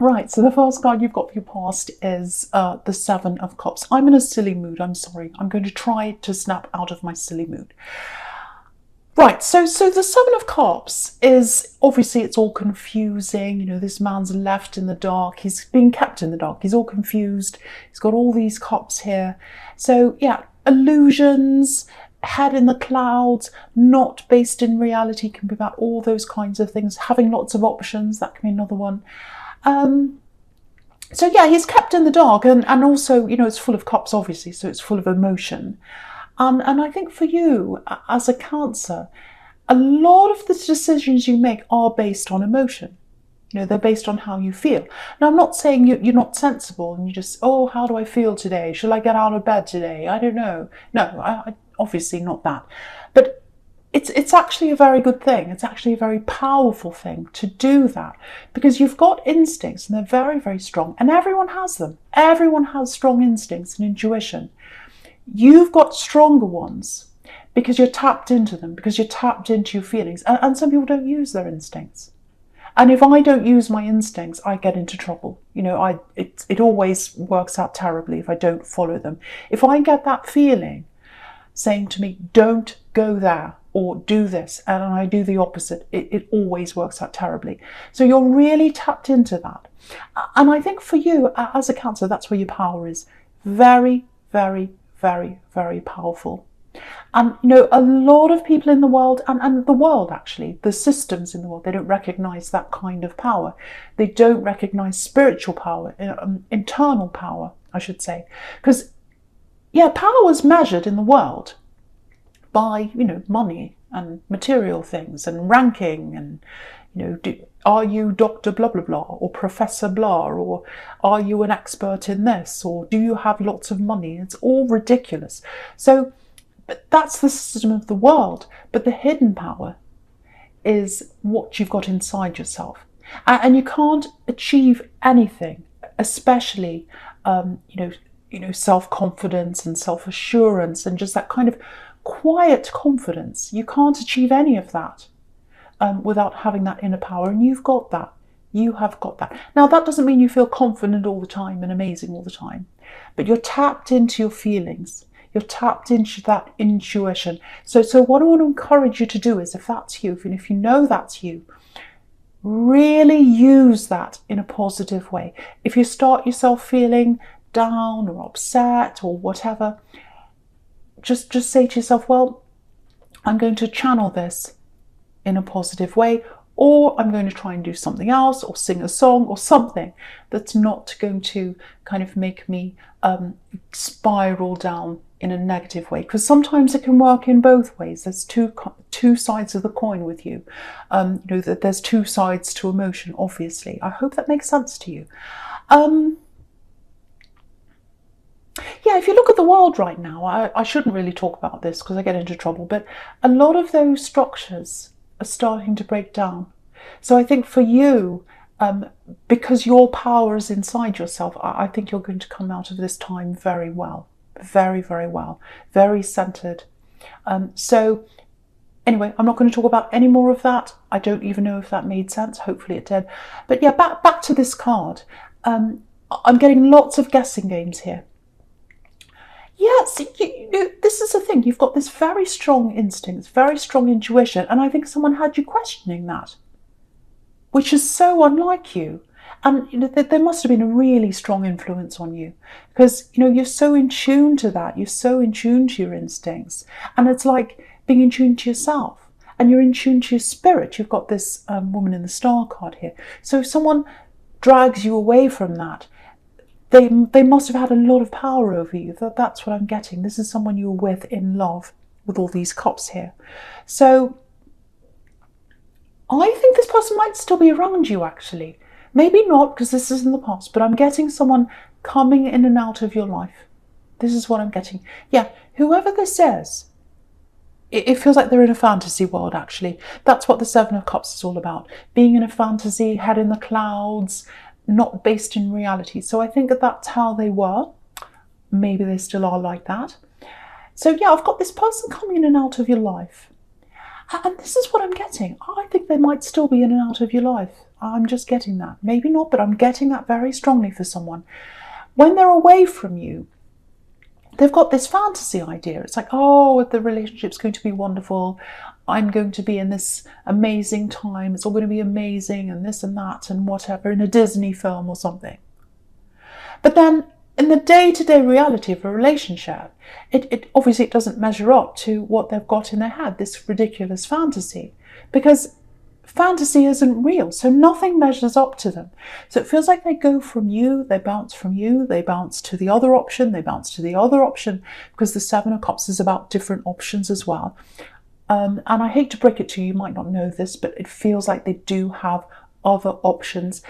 Right, so the first card you've got for your past is the Seven of Cups. I'm in a silly mood, I'm sorry. I'm going to try to snap out of my silly mood. Right, so the Seven of Cups is, obviously it's all confusing. You know, this man's left in the dark. He's being kept in the dark. He's all confused. He's got all these cups here. So yeah, illusions, head in the clouds, not based in reality, can be about all those kinds of things. Having lots of options, that can be another one. So yeah, he's kept in the dark, and also, you know, it's full of cups, obviously, so it's full of emotion. And I think for you, as a Cancer, a lot of the decisions you make are based on emotion. You know, they're based on how you feel. Now, I'm not saying you're not sensible and you just, oh, how do I feel today? Shall I get out of bed today? I don't know. No, I obviously not that. But it's actually a very good thing. It's actually a very powerful thing to do that, because you've got instincts and they're very, very strong, and everyone has them. Everyone has strong instincts and intuition. You've got stronger ones because you're tapped into them, because you're tapped into your feelings. And some people don't use their instincts. And if I don't use my instincts, I get into trouble. You know, it always works out terribly if I don't follow them. If I get that feeling saying to me, don't go there or do this, and I do the opposite, it always works out terribly. So you're really tapped into that. And I think for you, as a Cancer, that's where your power is. Very, very, very, very powerful. And you know, a lot of people in the world, and the world actually, the systems in the world, they don't recognize that kind of power. They don't recognize spiritual power, internal power, I should say. Because yeah, power is measured in the world by, you know, money and material things and ranking, and you know, are you Dr. blah blah blah or Professor blah, or are you an expert in this, or do you have lots of money? It's all ridiculous. So, but that's the system of the world. But the hidden power is what you've got inside yourself, and you can't achieve anything, especially you know, self-confidence and self-assurance and just that kind of quiet confidence. You can't achieve any of that without having that inner power, and you've got that. You have got that. Now, that doesn't mean you feel confident all the time and amazing all the time, but you're tapped into your feelings. You're tapped into that intuition. So what I want to encourage you to do is, if that's you, and if you know that's you, really use that in a positive way. If you start yourself feeling down or upset or whatever, just say to yourself, well, I'm going to channel this in a positive way, or I'm going to try and do something else, or sing a song or something that's not going to kind of make me spiral down in a negative way. Because sometimes it can work in both ways. There's two sides of the coin with you. You know, that there's two sides to emotion, obviously. I hope that makes sense to you. Yeah, if you look at the world right now, I shouldn't really talk about this because I get into trouble, but a lot of those structures are starting to break down. So I think for you, because your power is inside yourself, I think you're going to come out of this time very well. Very, very well. Very centered. So anyway, I'm not going to talk about any more of that. I don't even know if that made sense. Hopefully it did. But yeah, back to this card. I'm getting lots of guessing games here. Yes, this is the thing. You've got this very strong instinct, very strong intuition, and I think someone had you questioning that, which is so unlike you. And you know, there must have been a really strong influence on you, because you know, you're so in tune to that. You're so in tune to your instincts, and it's like being in tune to yourself, and you're in tune to your spirit. You've got this woman in the star card here. So if someone drags you away from that, they must have had a lot of power over you. That's what I'm getting. This is someone you were with in love, with all these cups here. So I think this person might still be around you, actually. Maybe not, because this is in the past, but I'm getting someone coming in and out of your life. This is what I'm getting. Yeah, whoever this is, it feels like they're in a fantasy world, actually. That's what the Seven of Cups is all about. Being in a fantasy, head in the clouds, not based in reality. So I think that that's how they were. Maybe they still are like that. So yeah, I've got this person coming in and out of your life. And this is what I'm getting. I think they might still be in and out of your life. I'm just getting that. Maybe not, but I'm getting that very strongly for someone. When they're away from you, they've got this fantasy idea. It's like, oh, the relationship's going to be wonderful. I'm going to be in this amazing time. It's all going to be amazing and this and that and whatever, in a Disney film or something. But then in the day-to-day reality of a relationship, it obviously it doesn't measure up to what they've got in their head, this ridiculous fantasy. Because fantasy isn't real, so nothing measures up to them. So it feels like they go from you, they bounce from you, they bounce to the other option, they bounce to the other option, because the Seven of Cups is about different options as well. And I hate to break it to you, you might not know this, but it feels like they do have other options.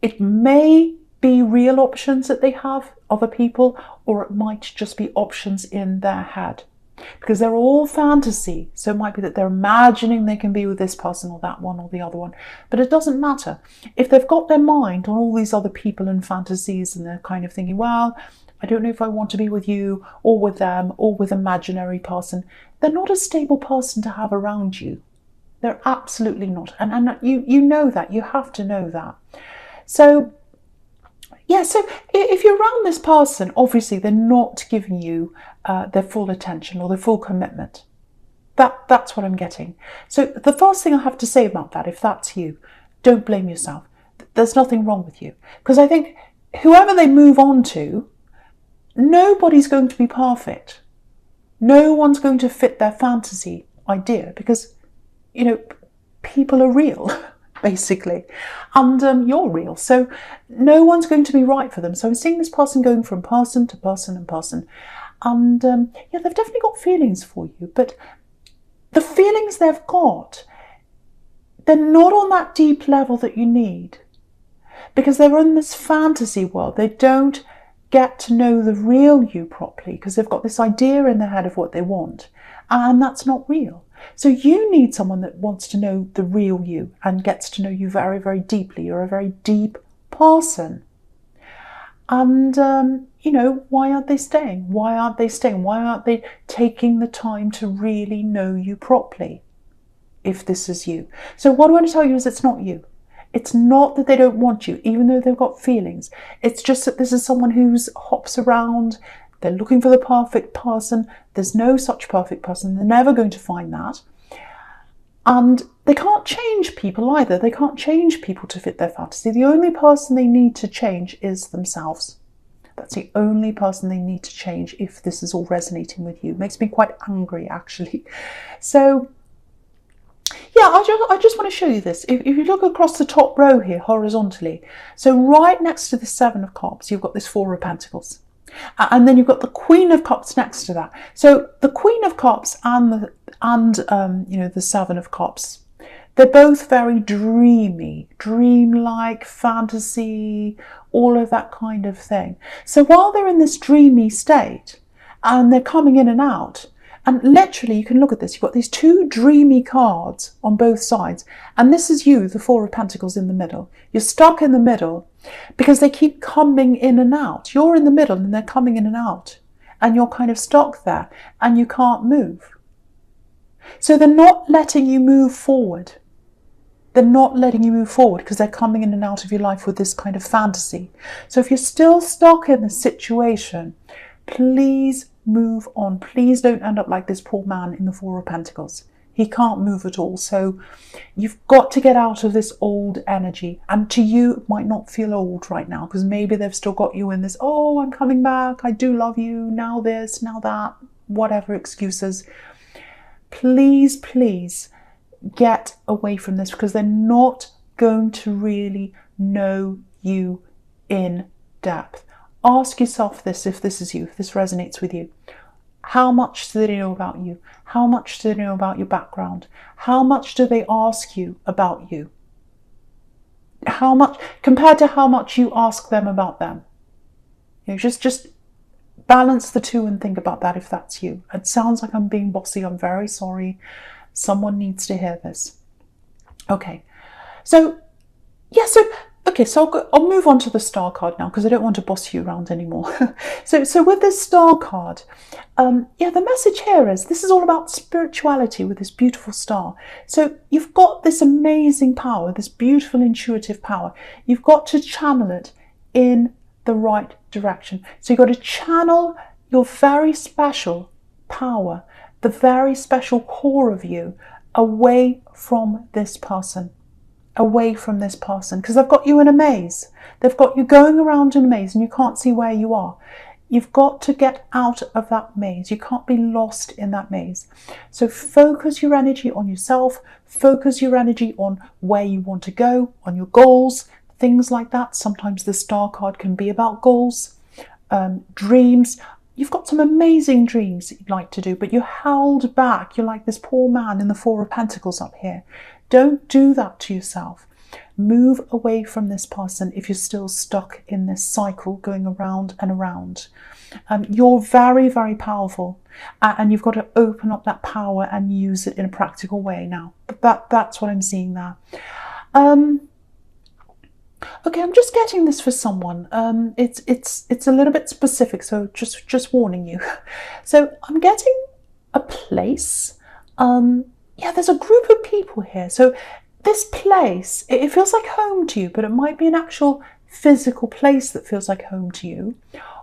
It may be real options that they have, other people, or it might just be options in their head. Because they're all fantasy, so it might be that they're imagining they can be with this person or that one or the other one, but it doesn't matter. If they've got their mind on all these other people and fantasies and they're kind of thinking, well, I don't know if I want to be with you or with them or with an imaginary person, they're not a stable person to have around you. They're absolutely not. And you know that. You have to know that. So yeah, so if you're around this person, obviously they're not giving you their full attention or their full commitment. That's what I'm getting. So the first thing I have to say about that, if that's you, don't blame yourself. There's nothing wrong with you. Because I think whoever they move on to, nobody's going to be perfect. No one's going to fit their fantasy idea because, you know, people are real. Basically, and you're real, so no one's going to be right for them. So I'm seeing this person going from person to person and person, and yeah, they've definitely got feelings for you, but the feelings they've got, they're not on that deep level that you need, because they're in this fantasy world. They don't get to know the real you properly because they've got this idea in their head of what they want, and that's not real. So you need someone that wants to know the real you and gets to know you very, very deeply. You're a very deep person. And, you know, why aren't they staying? Why aren't they staying? Why aren't they taking the time to really know you properly, if this is you? So what I want to tell you is it's not you. It's not that they don't want you, even though they've got feelings. It's just that this is someone who's hops around. They're looking for the perfect person. There's no such perfect person. They're never going to find that. And they can't change people either. They can't change people to fit their fantasy. The only person they need to change is themselves. That's the only person they need to change if this is all resonating with you. It makes me quite angry, actually. So, yeah, I just want to show you this. If you look across the top row here, horizontally, so right next to the Seven of Cups, you've got this Four of Pentacles. And then you've got the Queen of Cups next to that. So the Queen of Cups and the Seven of Cups, they're both very dreamy, dreamlike, fantasy, all of that kind of thing. So while they're in this dreamy state and they're coming in and out, and literally you can look at this, you've got these two dreamy cards on both sides, and this is you, the Four of Pentacles in the middle. You're stuck in the middle because they keep coming in and out. You're in the middle and they're coming in and out, and you're kind of stuck there and you can't move. So they're not letting you move forward. They're not letting you move forward because they're coming in and out of your life with this kind of fantasy. So if you're still stuck in the situation, please move on. Please don't end up like this poor man in the Four of Pentacles. He can't move at all. So you've got to get out of this old energy. And to you, it might not feel old right now because maybe they've still got you in this, oh, I'm coming back, I do love you, now this, now that, whatever excuses. Please, please get away from this because they're not going to really know you in depth. Ask yourself this, if this is you, if this resonates with you. How much do they know about you? How much do they know about your background? How much do they ask you about you? How much, compared to how much you ask them about them? You know, just balance the two and think about that if that's you. It sounds like I'm being bossy. I'm very sorry. Someone needs to hear this. Okay. So, yeah, Okay, so I'll move on to the star card now because I don't want to boss you around anymore. So with this star card, yeah, the message here is this is all about spirituality with this beautiful star. So you've got this amazing power, this beautiful intuitive power. You've got to channel it in the right direction. So you've got to channel your very special power, the very special core of you, away from this person. Away from this person, because they've got you in a maze. They've got you going around in a maze and you can't see where you are. You've got to get out of that maze. You can't be lost in that maze. So focus your energy on yourself, focus your energy on where you want to go, on your goals, things like that. Sometimes the star card can be about goals, dreams. You've got some amazing dreams that you'd like to do, but you're held back. You're like this poor man in the Four of Pentacles up here. Don't do that to yourself. Move away from this person if you're still stuck in this cycle going around and around. You're very, very powerful, and you've got to open up that power and use it in a practical way now. That's what I'm seeing there. Okay, I'm just getting this for someone. It's a little bit specific, so just warning you. So I'm getting a place. Yeah, there's a group of people here. So this place, it feels like home to you, but it might be an actual physical place that feels like home to you,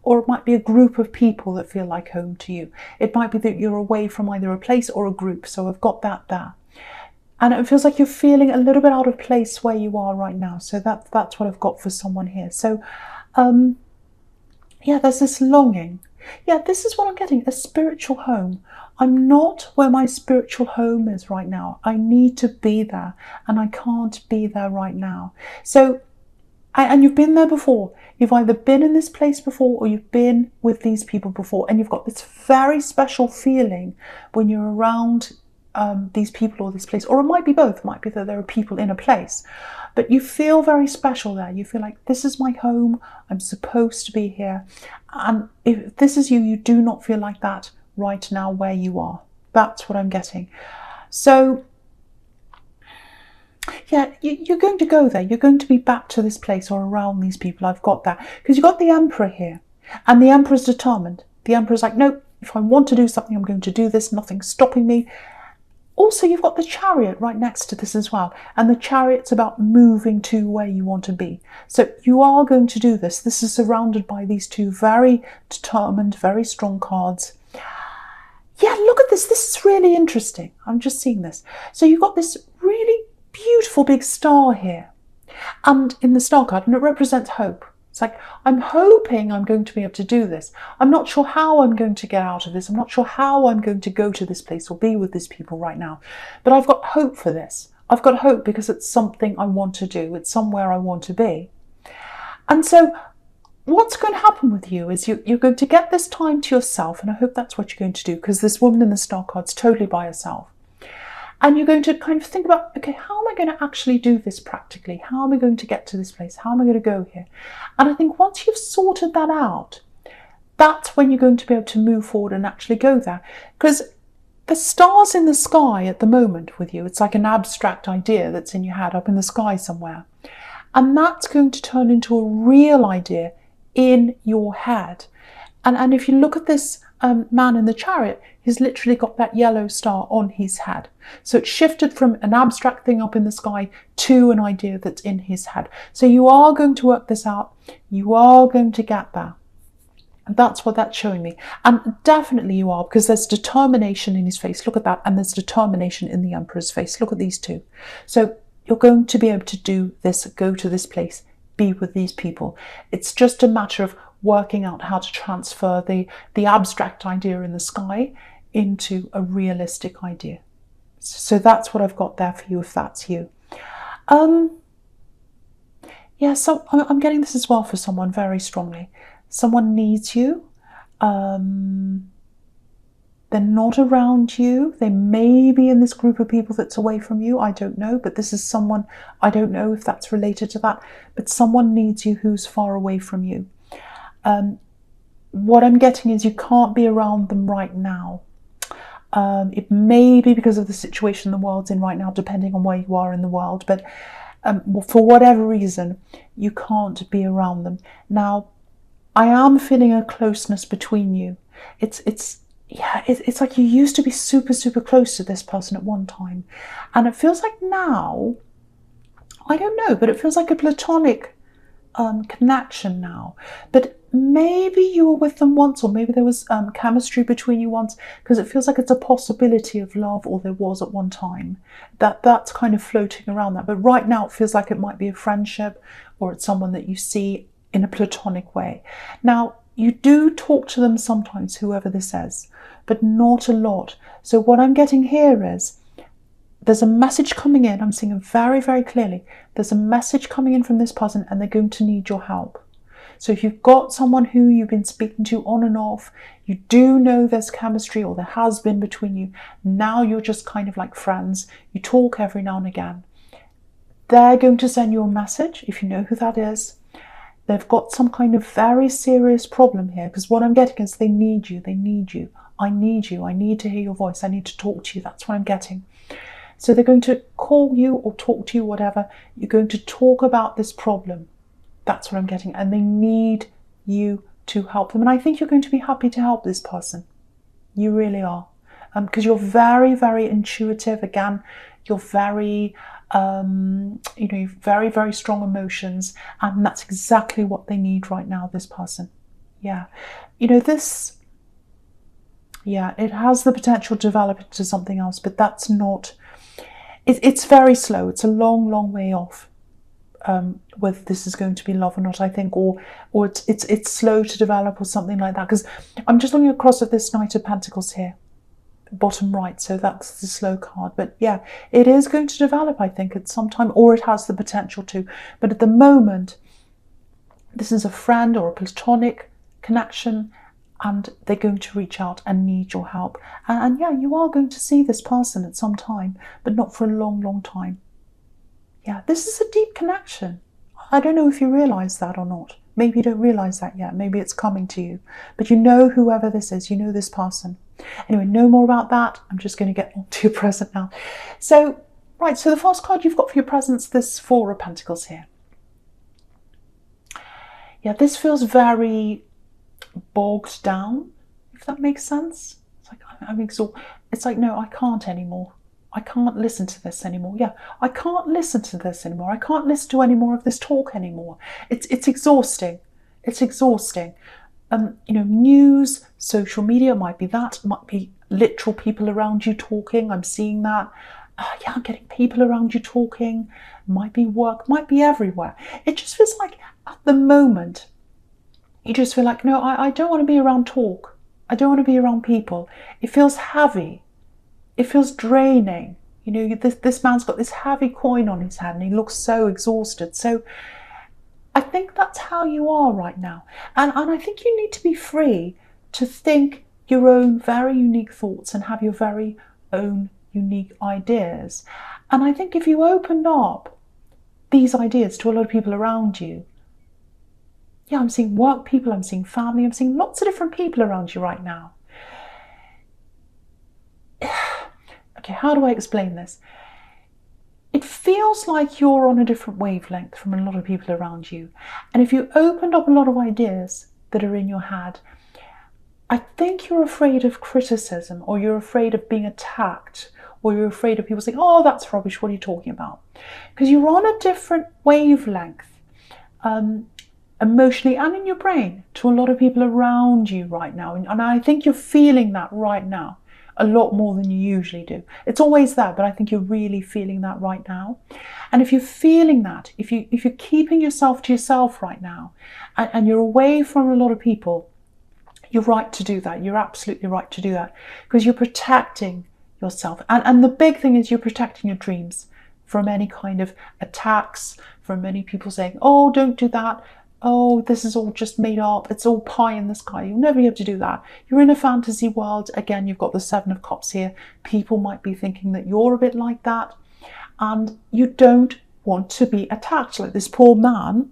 or it might be a group of people that feel like home to you. It might be that you're away from either a place or a group. So I've got that there. And it feels like you're feeling a little bit out of place where you are right now. So that's what I've got for someone here. So, yeah, there's this longing. Yeah, this is what I'm getting, a spiritual home. I'm not where my spiritual home is right now. I need to be there, and I can't be there right now. So, and you've been there before. You've either been in this place before or you've been with these people before, and you've got this very special feeling when you're around these people or this place, or it might be both. It might be that there are people in a place, but you feel very special there. You feel like this is my home. I'm supposed to be here. And if this is you, you do not feel like that right now where you are. That's what I'm getting. So yeah, you're going to go there. You're going to be back to this place or around these people. I've got that because you've got the Emperor here, and the Emperor's determined. The Emperor's like, nope, if I want to do something, I'm going to do this. Nothing's stopping me. Also, you've got the Chariot right next to this as well. And the Chariot's about moving to where you want to be. So you are going to do this. This is surrounded by these two very determined, very strong cards. Yeah, look at this. This is really interesting. I'm just seeing this. So you've got this really beautiful big star here. And in the star card, and it represents hope. It's like, I'm hoping I'm going to be able to do this. I'm not sure how I'm going to get out of this. I'm not sure how I'm going to go to this place or be with these people right now. But I've got hope for this. I've got hope because it's something I want to do. It's somewhere I want to be. And so what's going to happen with you is you're going to get this time to yourself. And I hope that's what you're going to do, because this woman in the star card's totally by herself. And you're going to kind of think about, okay, how am I going to actually do this practically? How am I going to get to this place? How am I going to go here? And I think once you've sorted that out, that's when you're going to be able to move forward and actually go there. Because the stars in the sky at the moment with you, it's like an abstract idea that's in your head up in the sky somewhere. And that's going to turn into a real idea in your head. And if you look at this man in the Chariot, he's literally got that yellow star on his head. So it's shifted from an abstract thing up in the sky to an idea that's in his head. So you are going to work this out. You are going to get there. And that's what that's showing me. And definitely you are, because there's determination in his face. Look at that. And there's determination in the Emperor's face. Look at these two. So you're going to be able to do this, go to this place, be with these people. It's just a matter of working out how to transfer the abstract idea in the sky into a realistic idea. So that's what I've got there for you, if that's you. Yeah, so I'm getting this as well for someone very strongly. Someone needs you. They're not around you. They may be in this group of people that's away from you. I don't know, but this is someone, I don't know if that's related to that, but someone needs you who's far away from you. What I'm getting is you can't be around them right now. It may be because of the situation the world's in right now, depending on where you are in the world, but for whatever reason, you can't be around them. Now, I am feeling a closeness between you. It's like you used to be super, super close to this person at one time. And it feels like now, I don't know, but it feels like a platonic connection now. But maybe you were with them once, or maybe there was chemistry between you once, because it feels like it's a possibility of love, or there was at one time. That's kind of floating around that. But right now it feels like it might be a friendship, or it's someone that you see in a platonic way. Now, you do talk to them sometimes, whoever this is, but not a lot. So what I'm getting here is there's a message coming in. I'm seeing it very, very clearly. There's a message coming in from this person, and they're going to need your help. So if you've got someone who you've been speaking to on and off, you do know there's chemistry, or there has been between you. Now you're just kind of like friends. You talk every now and again. They're going to send you a message, if you know who that is. They've got some kind of very serious problem here, because what I'm getting is they need you. They need you. I need you. I need to hear your voice. I need to talk to you. That's what I'm getting. So they're going to call you or talk to you, whatever. You're going to talk about this problem. That's what I'm getting. And they need you to help them. And I think you're going to be happy to help this person. You really are. Because you're very, very intuitive. Again, you're very, you've very, very strong emotions. And that's exactly what they need right now, this person. Yeah. This, it has the potential to develop into something else, but that's not... It's very slow. It's a long, long way off whether this is going to be love or not, I think, or it's slow to develop or something like that. Because I'm just looking across at this Knight of Pentacles here, bottom right, so that's the slow card. But yeah, it is going to develop, I think, at some time, or it has the potential to. But at the moment, this is a friend or a platonic connection, and they're going to reach out and need your help. And yeah, you are going to see this person at some time, but not for a long, long time. Yeah, this is a deep connection. I don't know if you realise that or not. Maybe you don't realise that yet. Maybe it's coming to you. But you know whoever this is. You know this person. Anyway, no more about that. I'm just going to get on to your present now. So, right, so the first card you've got for your presents, this Four of Pentacles here. Yeah, this feels very bogged down, if that makes sense. It's like, I'm exhausted. It's like, no, I can't anymore. I can't listen to this anymore. Yeah, I can't listen to this anymore. I can't listen to any more of this talk anymore. It's exhausting. It's exhausting. News, social media might be that. It might be literal people around you talking. I'm seeing that. I'm getting people around you talking. Might be work. Might be everywhere. It just feels like at the moment, you just feel like, no, I don't want to be around talk. I don't want to be around people. It feels heavy. It feels draining. This man's got this heavy coin on his head and he looks so exhausted. So I think that's how you are right now. And I think you need to be free to think your own very unique thoughts and have your very own unique ideas. And I think if you opened up these ideas to a lot of people around you, yeah, I'm seeing work people, I'm seeing family, I'm seeing lots of different people around you right now. Okay, how do I explain this? It feels like you're on a different wavelength from a lot of people around you. And if you opened up a lot of ideas that are in your head, I think you're afraid of criticism, or you're afraid of being attacked, or you're afraid of people saying, oh, that's rubbish, what are you talking about? Because you're on a different wavelength, emotionally and in your brain, to a lot of people around you right now. And I think you're feeling that right now a lot more than you usually do. It's always that, but I think you're really feeling that right now. And if you're feeling that, if you're keeping yourself to yourself right now, and you're away from a lot of people, you're right to do that. You're absolutely right to do that, because you're protecting yourself. And the big thing is you're protecting your dreams from any kind of attacks, from many people saying, oh, don't do that. Oh, this is all just made up. It's all pie in the sky. You'll never be able to do that. You're in a fantasy world. Again, you've got the Seven of Cups here. People might be thinking that you're a bit like that. And you don't want to be attacked like this poor man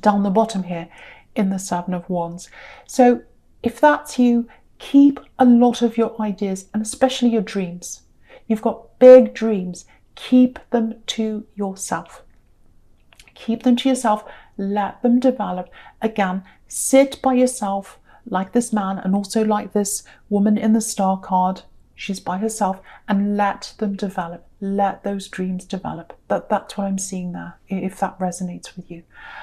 down the bottom here in the Seven of Wands. So if that's you, keep a lot of your ideas, and especially your dreams. You've got big dreams. Keep them to yourself. Keep them to yourself. Let them develop. Again, sit by yourself like this man and also like this woman in the star card. She's by herself, and let them develop. Let those dreams develop. That's what I'm seeing there, if that resonates with you.